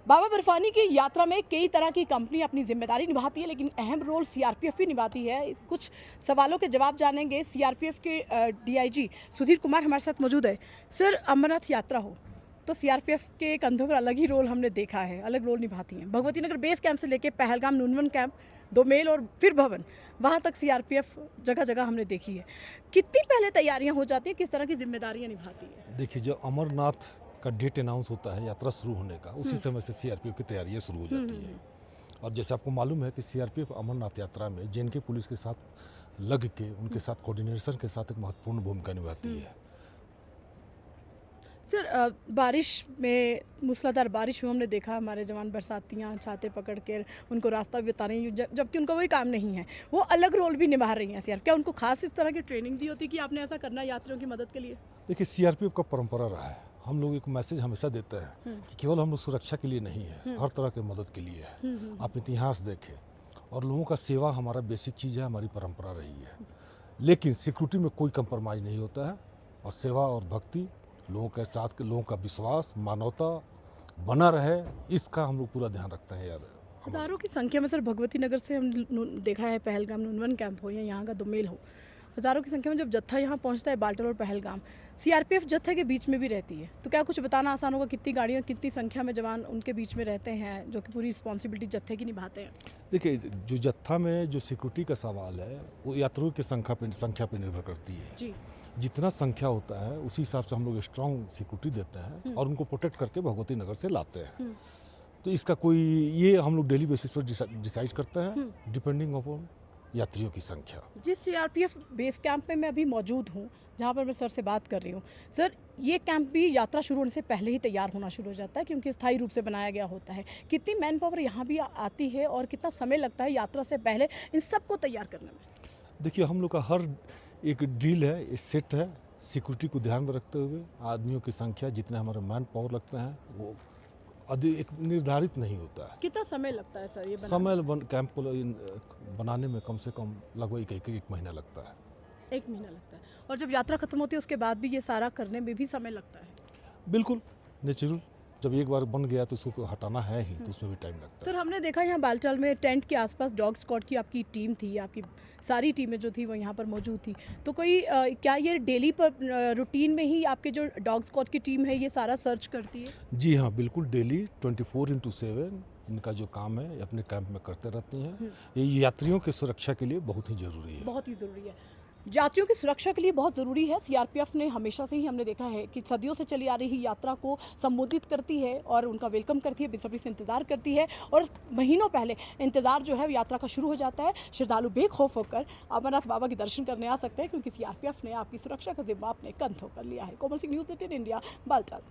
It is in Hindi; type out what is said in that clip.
बाबा बर्फानी की यात्रा में कई तरह की कंपनी अपनी जिम्मेदारी निभाती है, लेकिन अहम रोल सीआरपीएफ भी निभाती है। कुछ सवालों के जवाब जानेंगे। सीआरपीएफ के डीआईजी सुधीर कुमार हमारे साथ मौजूद है। सर, अमरनाथ यात्रा हो तो सीआरपीएफ के कंधों पर अलग ही रोल हमने देखा है, अलग रोल निभाती हैं। भगवती नगर बेस कैंप से लेकर पहलगाम नूनवन कैंप, दोमेल और फिर भवन, वहाँ तक सीआरपीएफ जगह जगह हमने देखी है। कितनी पहले तैयारियां हो जाती है, किस तरह की जिम्मेदारियां निभाती है? देखिए, जब अमरनाथ का डेट अनाउंस होता है यात्रा शुरू होने का, उसी समय से सीआरपीएफ की तैयारियां शुरू हो जाती हैं। और जैसे आपको मालूम है कि सीआरपीएफ अमरनाथ यात्रा में जेएनके पुलिस के साथ लग के उनके साथ कोऑर्डिनेशन के साथ एक महत्वपूर्ण भूमिका निभाती है। सर, बारिश में मूसलाधार बारिश में हमने देखा हमारे जवान बरसातियाँ छाते पकड़ कर उनको रास्ता भी बता रही हैं, जबकि उनका वही काम नहीं है। वो अलग रोल भी निभा रही हैं। सर, क्या उनको खास इस तरह की ट्रेनिंग दी होती कि आपने ऐसा करना है यात्रियों की मदद के लिए? देखिए, सीआरपीएफ का परंपरा रहा है। हम लोग एक मैसेज हमेशा देते हैं कि केवल हम लोग सुरक्षा के लिए नहीं है, हर तरह की मदद के लिए है। आप इतिहास देखें, और लोगों का सेवा हमारा बेसिक चीज़ है, हमारी परंपरा रही है। लेकिन सिक्योरिटी में कोई कंप्रोमाइज़ नहीं होता है, और सेवा और भक्ति, लोगों के साथ लोगों का विश्वास, मानवता बना रहे, इसका हम लोग पूरा ध्यान रखते हैं यार। हज़ारों की संख्या में सर भगवती नगर से हम देखा है, पहलगाम नूनवन कैंप हो या यहाँ का दोमेल हो, हज़ारों की संख्या में जब जत्था यहाँ पहुँचता है, बाल्टल और पहलगाम, सीआरपीएफ जत्थे के बीच में भी रहती है। तो क्या कुछ बताना आसान होगा, कितनी गाड़ियाँ, कितनी संख्या में जवान उनके बीच में रहते हैं, जो कि पूरी रिस्पॉन्सिबिलिटी जत्थे की निभाते हैं? देखिए, जो जत्था में जो सिक्योरिटी का सवाल है, वो यात्रियों की संख्या पे निर्भर करती है जी। जितना संख्या होता है उसी हिसाब से हम लोग स्ट्रांग सिक्योरिटी देते हैं और उनको प्रोटेक्ट करके भगवती नगर से लाते हैं। तो इसका कोई, ये हम लोग डेली बेसिस पर डिसाइड करते हैं, डिपेंडिंग अपॉन यात्रियों की संख्या। जिस सीआरपीएफ बेस कैंप में मैं अभी मौजूद हूँ, जहाँ पर मैं सर से बात कर रही हूँ, सर ये कैंप भी यात्रा शुरू होने से पहले ही तैयार होना शुरू हो जाता है, क्योंकि स्थायी रूप से बनाया गया होता है। कितनी मैन पावर यहाँ भी आती है और कितना समय लगता है यात्रा से पहले इन सबको तैयार करने में? देखिए, हम लोग का हर एक ड्रिल है, एक सेट है, सिक्योरिटी को ध्यान में रखते हुए आदमियों की संख्या, जितने हमारे मैन पावर लगते हैं, वो एक निर्धारित नहीं होता है। कितना समय लगता है सर ये कैंप को बनाने में कम से कम लगभग एक महीना लगता है। 1 महीना लगता है, और जब यात्रा खत्म होती है उसके बाद भी ये सारा करने में भी समय लगता है? बिल्कुल नेचुरल, जब एक बार बन गया तो उसको हटाना है ही, तो उसमें भी टाइम लगता है। सर, हमने देखा यहाँ बालटाल में टेंट के आसपास डॉग स्क्वाड की आपकी टीम थी, आपकी सारी टीमें जो थी वो यहाँ पर मौजूद थी। तो कोई क्या ये डेली पर रूटीन में ही आपके जो डॉग स्क्वाड की टीम है ये सारा सर्च करती है? जी हाँ, बिल्कुल डेली 24/7 इनका जो काम है अपने कैंप में करते रहती हैं। ये यात्रियों की सुरक्षा के लिए बहुत ही ज़रूरी है। बहुत ही ज़रूरी है, यात्रियों की सुरक्षा के लिए बहुत ज़रूरी है। सीआरपीएफ ने हमेशा से ही हमने देखा है कि सदियों से चली आ रही यात्रा को संबोधित करती है और उनका वेलकम करती है, बेसब्री से इंतज़ार करती है, और महीनों पहले इंतज़ार जो है यात्रा का शुरू हो जाता है। श्रद्धालु बेखौफ होकर अमरनाथ बाबा के दर्शन करने आ सकते हैं, क्योंकि सीआरपीएफ ने आपकी सुरक्षा का जिम्मा अपने कंधों पर लिया है। Komal Singh, news 18 India, Baltal.